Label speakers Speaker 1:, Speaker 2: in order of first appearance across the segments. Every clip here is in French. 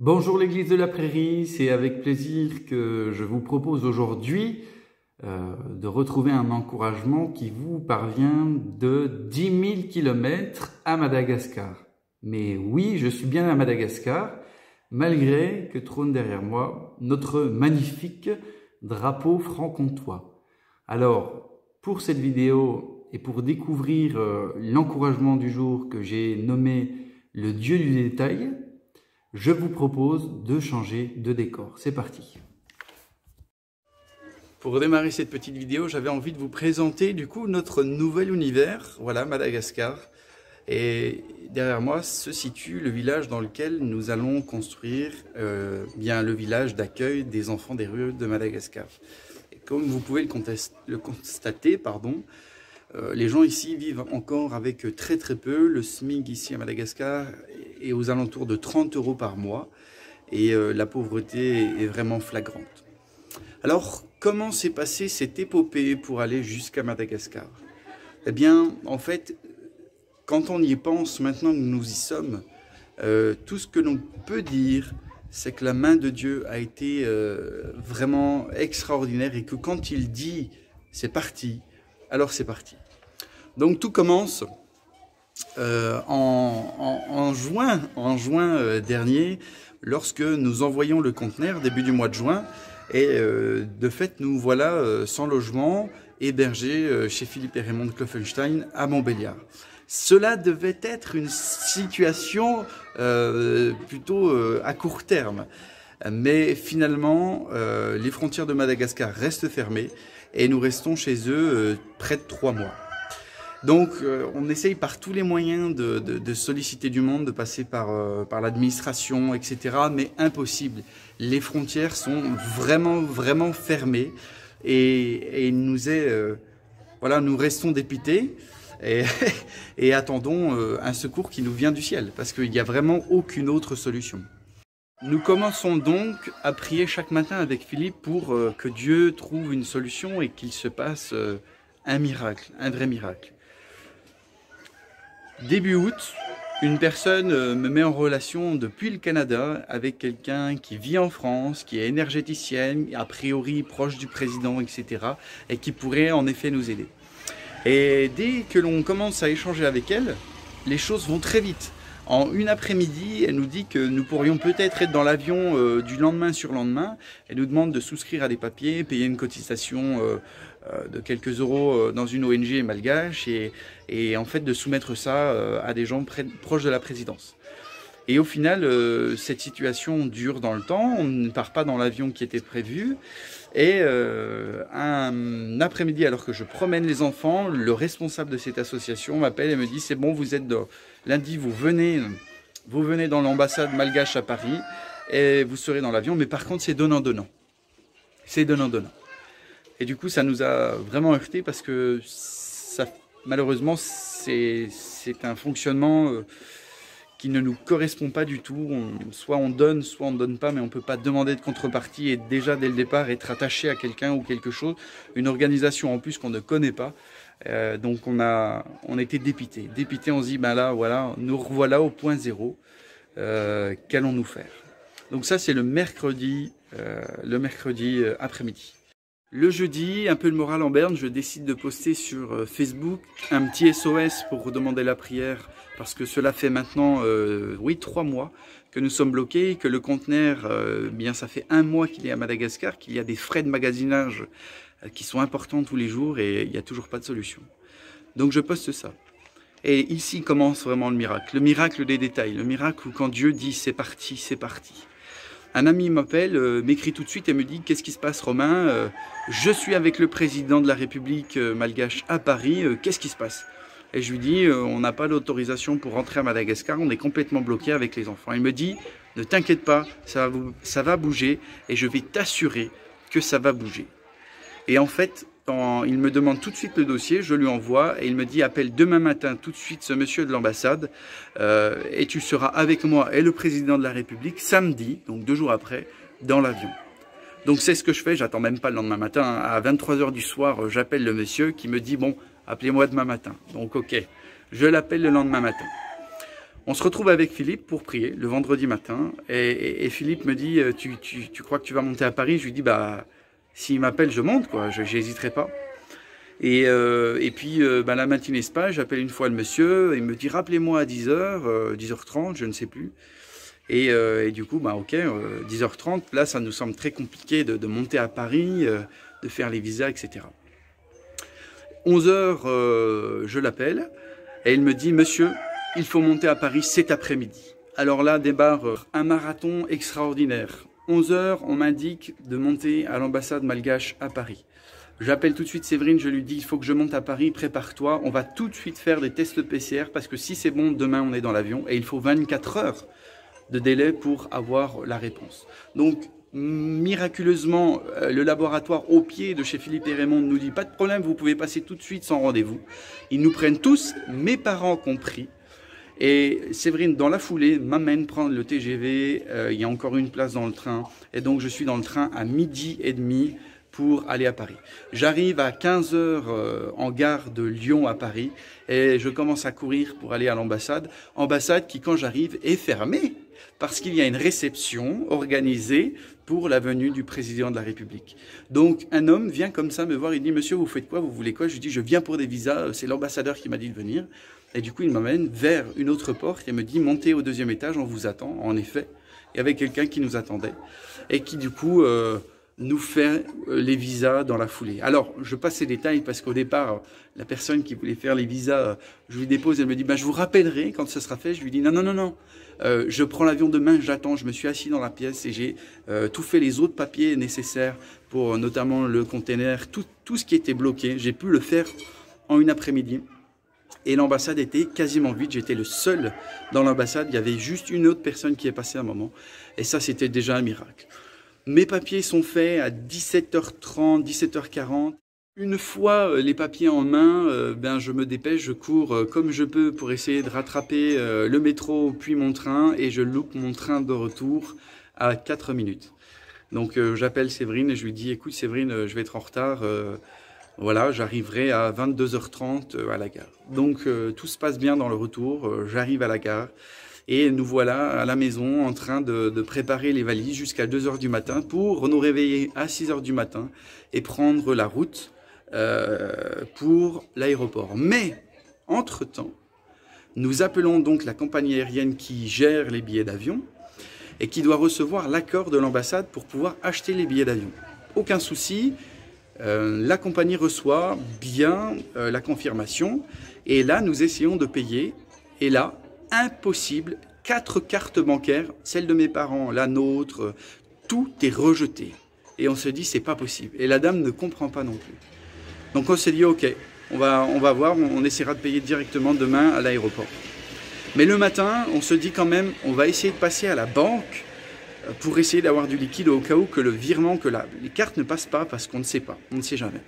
Speaker 1: Bonjour l'Église de la Prairie, c'est avec plaisir que je vous propose aujourd'hui de retrouver un encouragement qui vous parvient de 10 000 km à Madagascar. Mais oui, je suis bien à Madagascar, malgré que trône derrière moi notre magnifique drapeau franc-comtois. Alors, pour cette vidéo et pour découvrir l'encouragement du jour que j'ai nommé le Dieu du détail, je vous propose de changer de décor. C'est parti. Pour démarrer cette petite vidéo, j'avais envie de vous présenter du coup notre nouvel univers, voilà Madagascar. Et derrière moi se situe le village dans lequel nous allons construire bien le village d'accueil des enfants des rues de Madagascar. Et comme vous pouvez le constater, les gens ici vivent encore avec très peu. Le SMIC ici à Madagascar est aux alentours de 30 € par mois et la pauvreté est vraiment flagrante. Alors, comment s'est passée cette épopée pour aller jusqu'à Madagascar? Eh bien, en fait, quand on y pense, maintenant que nous y sommes, tout ce que l'on peut dire, c'est que la main de Dieu a été vraiment extraordinaire et que quand il dit « c'est parti », alors c'est parti. Donc tout commence en juin dernier, lorsque nous envoyons le conteneur, début du mois de juin, et de fait nous voilà sans logement, hébergés chez Philippe et Raymond Kloffenstein à Montbéliard. Cela devait être une situation plutôt à court terme, mais finalement les frontières de Madagascar restent fermées et nous restons chez eux près de 3 mois. Donc on essaye par tous les moyens de solliciter du monde, de passer par l'administration, etc. Mais impossible. Les frontières sont vraiment fermées et il nous est, voilà, nous restons dépités et attendons un secours qui nous vient du ciel parce qu'il n'y a vraiment aucune autre solution. Nous commençons donc à prier chaque matin avec Philippe pour que Dieu trouve une solution et qu'il se passe un miracle, un vrai miracle. Début août, une personne me met en relation depuis le Canada avec quelqu'un qui vit en France, qui est énergéticienne, a priori proche du président, etc. et qui pourrait en effet nous aider. Et dès que l'on commence à échanger avec elle, les choses vont très vite. En une après-midi, elle nous dit que nous pourrions peut-être être dans l'avion du lendemain sur lendemain. Elle nous demande de souscrire à des papiers, payer une cotisation de quelques euros dans une ONG malgache et en fait de soumettre ça à des gens proches de la présidence. Et au final, cette situation dure dans le temps, on ne part pas dans l'avion qui était prévu. Et un après-midi, alors que je promène les enfants, le responsable de cette association m'appelle et me dit « c'est bon, vous êtes lundi, vous venez dans l'ambassade malgache à Paris et vous serez dans l'avion, mais par contre c'est donnant-donnant. C'est donnant-donnant. » Et du coup, ça nous a vraiment heurté parce que ça, malheureusement, c'est un fonctionnement qui ne nous correspond pas du tout. Soit on donne pas, mais on ne peut pas demander de contrepartie et déjà dès le départ être attaché à quelqu'un ou quelque chose, une organisation en plus qu'on ne connaît pas. Donc on était dépités. Dépités, on se dit, ben là, voilà, nous revoilà au point zéro. Qu'allons-nous faire? Donc ça, c'est le mercredi après-midi. Le jeudi, un peu le moral en berne, je décide de poster sur Facebook un petit SOS pour demander la prière parce que cela fait maintenant 3 mois que nous sommes bloqués, que le conteneur, bien ça fait 1 mois qu'il est à Madagascar, qu'il y a des frais de magasinage qui sont importants tous les jours et il n'y a toujours pas de solution. Donc je poste ça. Et ici commence vraiment le miracle des détails, le miracle où quand Dieu dit c'est parti, c'est parti. Un ami m'appelle, m'écrit tout de suite et me dit « Qu'est-ce qui se passe Romain? Je suis avec le président de la République malgache à Paris, qu'est-ce qui se passe ?» Et je lui dis « On n'a pas d'autorisation pour rentrer à Madagascar, on est complètement bloqué avec les enfants. » Il me dit « Ne t'inquiète pas, ça va bouger et je vais t'assurer que ça va bouger. » Et en fait, il me demande tout de suite le dossier, je lui envoie et il me dit « Appelle demain matin tout de suite ce monsieur de l'ambassade et tu seras avec moi et le président de la République samedi, donc 2 jours après, dans l'avion. » Donc c'est ce que je fais, j'attends même pas le lendemain matin, à 23 h du soir, j'appelle le monsieur qui me dit « Bon, appelez-moi demain matin. » Donc ok, je l'appelle le lendemain matin. On se retrouve avec Philippe pour prier le vendredi matin. Et Philippe me dit, tu crois que tu vas monter à Paris? Je lui dis, bah, s'il m'appelle, je monte, quoi. Je n'hésiterai pas. Et puis, la matinée se passe, j'appelle une fois le monsieur, il me dit, rappelez-moi à 10h, 10h30, je ne sais plus. Et du coup, ok, 10h30, là, ça nous semble très compliqué de monter à Paris, de faire les visas, etc. 11h, je l'appelle, et il me dit, monsieur, il faut monter à Paris cet après-midi. Alors là, débarre un marathon extraordinaire. 11h, on m'indique de monter à l'ambassade malgache à Paris. J'appelle tout de suite Séverine, je lui dis, il faut que je monte à Paris, prépare-toi, on va tout de suite faire des tests PCR, parce que si c'est bon, demain on est dans l'avion, et il faut 24 heures de délai pour avoir la réponse. Donc, miraculeusement, le laboratoire au pied de chez Philippe et Raymond nous dit, pas de problème, vous pouvez passer tout de suite sans rendez-vous. Ils nous prennent tous, mes parents compris, et Séverine, dans la foulée, m'amène prendre le TGV, il y a encore une place dans le train, et donc je suis dans le train à 12h30 pour aller à Paris. J'arrive à 15h en gare de Lyon à Paris, et je commence à courir pour aller à l'ambassade. Ambassade qui, quand j'arrive, est fermée, parce qu'il y a une réception organisée pour la venue du président de la République. Donc un homme vient comme ça me voir, il dit, monsieur, vous faites quoi, vous voulez quoi? Je lui dis, je viens pour des visas, c'est l'ambassadeur qui m'a dit de venir. Et du coup, il m'amène vers une autre porte et me dit, montez au 2e étage, on vous attend. En effet, il y avait quelqu'un qui nous attendait et qui du coup nous fait les visas dans la foulée. Alors, je passe ces détails parce qu'au départ, la personne qui voulait faire les visas, je lui dépose, elle me dit, je vous rappellerai quand ce sera fait. Je lui dis, non. Je prends l'avion demain, j'attends, je me suis assis dans la pièce et j'ai tout fait les autres papiers nécessaires pour notamment le container, tout ce qui était bloqué. J'ai pu le faire en une après-midi. Et l'ambassade était quasiment vide, j'étais le seul dans l'ambassade, il y avait juste une autre personne qui est passée un moment. Et ça, c'était déjà un miracle. Mes papiers sont faits à 17h30, 17h40. Une fois les papiers en main, je me dépêche, je cours comme je peux pour essayer de rattraper le métro puis mon train. Et je loupe mon train de retour à 4 minutes. Donc j'appelle Séverine et je lui dis, écoute Séverine, je vais être en retard. Voilà, j'arriverai à 22h30 à la gare. Donc tout se passe bien dans le retour, j'arrive à la gare et nous voilà à la maison en train de préparer les valises jusqu'à 2h du matin pour nous réveiller à 6h du matin et prendre la route pour l'aéroport. Mais, entre-temps, nous appelons donc la compagnie aérienne qui gère les billets d'avion et qui doit recevoir l'accord de l'ambassade pour pouvoir acheter les billets d'avion. Aucun souci. La compagnie reçoit bien la confirmation et là nous essayons de payer et là impossible, 4 cartes bancaires, celle de mes parents, la nôtre, tout est rejeté et on se dit c'est pas possible et la dame ne comprend pas non plus. Donc on s'est dit ok, on va voir, on essaiera de payer directement demain à l'aéroport. Mais le matin on se dit quand même on va essayer de passer à la banque pour essayer d'avoir du liquide au cas où que le virement, les cartes ne passent pas parce qu'on ne sait pas, on ne sait jamais.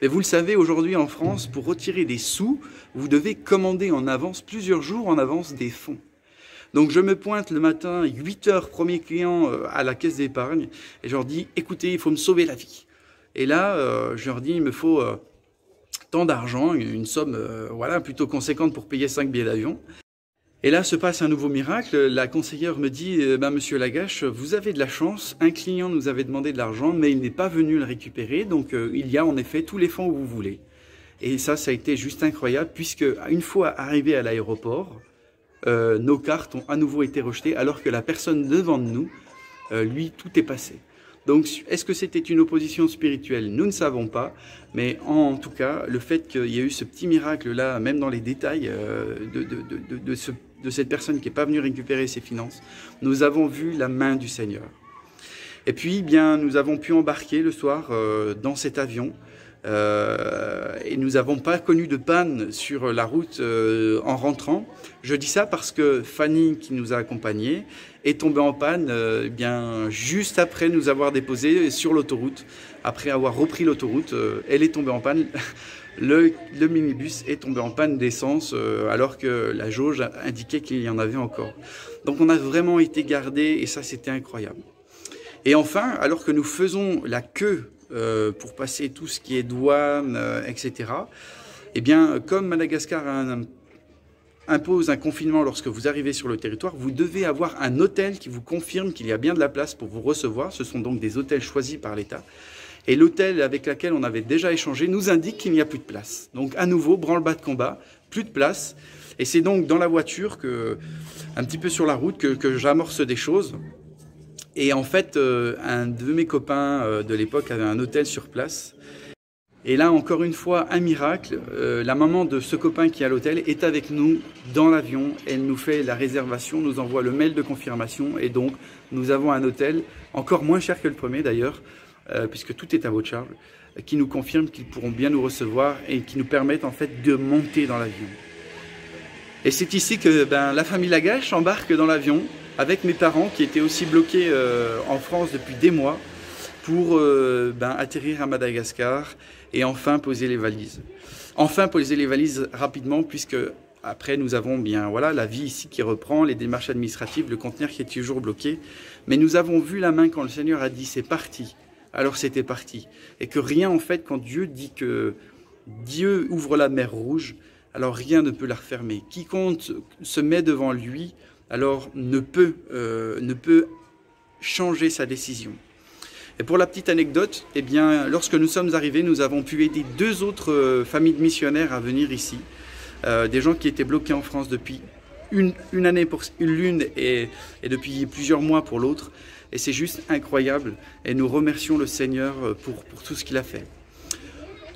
Speaker 1: Mais vous le savez, aujourd'hui en France, pour retirer des sous, vous devez commander en avance, plusieurs jours en avance, des fonds. Donc je me pointe le matin, 8h, premier client à la caisse d'épargne, et je leur dis, écoutez, il faut me sauver la vie. Et là, je leur dis, il me faut tant d'argent, une somme plutôt conséquente pour payer 5 billets d'avion. Et là se passe un nouveau miracle, la conseillère me dit monsieur Lagache, vous avez de la chance, un client nous avait demandé de l'argent mais il n'est pas venu le récupérer, donc il y a en effet tous les fonds que vous voulez. Et ça a été juste incroyable puisque une fois arrivé à l'aéroport, nos cartes ont à nouveau été rejetées alors que la personne devant nous, lui, tout est passé. Donc, est-ce que c'était une opposition spirituelle? Nous ne savons pas, mais en tout cas, le fait qu'il y ait eu ce petit miracle-là, même dans les détails de cette personne qui n'est pas venue récupérer ses finances, nous avons vu la main du Seigneur. Et puis, nous avons pu embarquer le soir dans cet avion et nous n'avons pas connu de panne sur la route en rentrant. Je dis ça parce que Fanny, qui nous a accompagnés, est tombée en panne juste après nous avoir déposés sur l'autoroute. Après avoir repris l'autoroute, elle est tombée en panne. Le minibus est tombé en panne d'essence alors que la jauge indiquait qu'il y en avait encore. Donc on a vraiment été gardés et ça c'était incroyable. Et enfin, alors que nous faisons la queue pour passer tout ce qui est douane, etc., comme Madagascar a impose un confinement lorsque vous arrivez sur le territoire, vous devez avoir un hôtel qui vous confirme qu'il y a bien de la place pour vous recevoir. Ce sont donc des hôtels choisis par l'État. Et l'hôtel avec lequel on avait déjà échangé nous indique qu'il n'y a plus de place. Donc à nouveau, branle-bas de combat, plus de place. Et c'est donc dans la voiture, un petit peu sur la route, que j'amorce des choses. Et en fait, un de mes copains de l'époque avait un hôtel sur place. Et là, encore une fois, un miracle. La maman de ce copain qui est à l'hôtel est avec nous dans l'avion. Elle nous fait la réservation, nous envoie le mail de confirmation. Et donc, nous avons un hôtel, encore moins cher que le premier d'ailleurs, puisque tout est à votre charge, qui nous confirme qu'ils pourront bien nous recevoir et qui nous permettent en fait de monter dans l'avion. Et c'est ici que la famille Lagache embarque dans l'avion avec mes parents qui étaient aussi bloqués en France depuis des mois pour atterrir à Madagascar et enfin poser les valises. Enfin poser les valises rapidement puisque après nous avons la vie ici qui reprend, les démarches administratives, le conteneur qui est toujours bloqué. Mais nous avons vu la main quand le Seigneur a dit c'est parti. Alors c'était parti. Et que rien en fait, quand Dieu dit que Dieu ouvre la mer Rouge, alors rien ne peut la refermer. Quiconque se met devant lui, alors ne peut changer sa décision. Et pour la petite anecdote, lorsque nous sommes arrivés, nous avons pu aider 2 autres familles de missionnaires à venir ici. Des gens qui étaient bloqués en France depuis une année pour l'une et depuis plusieurs mois pour l'autre. Et c'est juste incroyable. Et nous remercions le Seigneur pour tout ce qu'il a fait.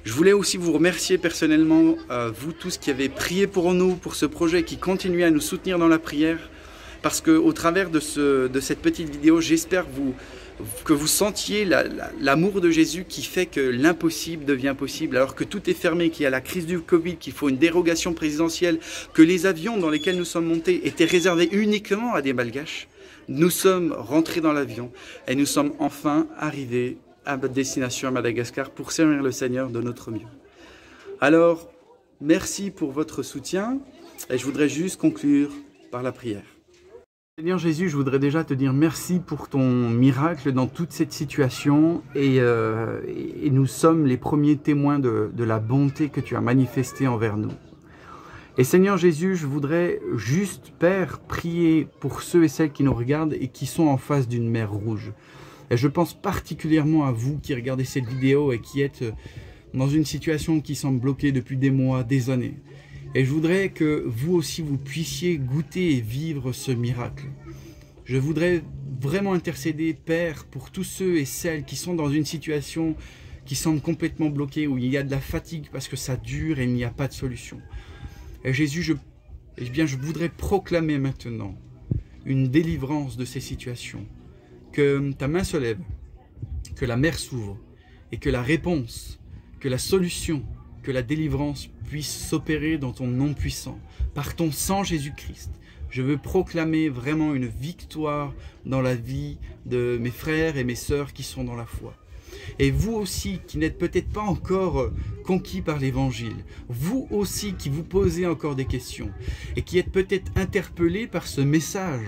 Speaker 1: Je voulais aussi vous remercier personnellement, vous tous qui avez prié pour nous, pour ce projet, qui continuez à nous soutenir dans la prière. Parce qu'au travers de cette petite vidéo, j'espère que vous sentiez l'amour de Jésus qui fait que l'impossible devient possible. Alors que tout est fermé, qu'il y a la crise du Covid, qu'il faut une dérogation présidentielle, que les avions dans lesquels nous sommes montés étaient réservés uniquement à des Malgaches. Nous sommes rentrés dans l'avion et nous sommes enfin arrivés à notre destination à Madagascar pour servir le Seigneur de notre mieux. Alors, merci pour votre soutien et je voudrais juste conclure par la prière. Seigneur Jésus, je voudrais déjà te dire merci pour ton miracle dans toute cette situation et nous sommes les premiers témoins de la bonté que tu as manifestée envers nous. Et Seigneur Jésus, je voudrais juste, Père, prier pour ceux et celles qui nous regardent et qui sont en face d'une mer rouge. Et je pense particulièrement à vous qui regardez cette vidéo et qui êtes dans une situation qui semble bloquée depuis des mois, des années. Et je voudrais que vous aussi, vous puissiez goûter et vivre ce miracle. Je voudrais vraiment intercéder, Père, pour tous ceux et celles qui sont dans une situation qui semble complètement bloquée, où il y a de la fatigue parce que ça dure et il n'y a pas de solution. Et Jésus, je voudrais proclamer maintenant une délivrance de ces situations. Que ta main se lève, que la mer s'ouvre et que la réponse, que la solution, que la délivrance puisse s'opérer dans ton nom puissant, par ton sang Jésus-Christ. Je veux proclamer vraiment une victoire dans la vie de mes frères et mes sœurs qui sont dans la foi. Et vous aussi qui n'êtes peut-être pas encore conquis par l'évangile, vous aussi qui vous posez encore des questions et qui êtes peut-être interpellés par ce message,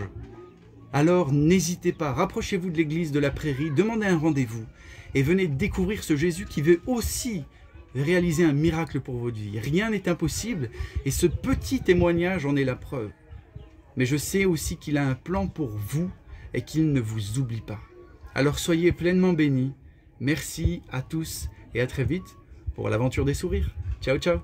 Speaker 1: alors n'hésitez pas, rapprochez-vous de l'église de la Prairie, demandez un rendez-vous et venez découvrir ce Jésus qui veut aussi réaliser un miracle pour votre vie. Rien n'est impossible et ce petit témoignage en est la preuve. Mais je sais aussi qu'il a un plan pour vous et qu'il ne vous oublie pas. Alors soyez pleinement bénis. Merci à tous et à très vite pour l'aventure des sourires. Ciao, ciao.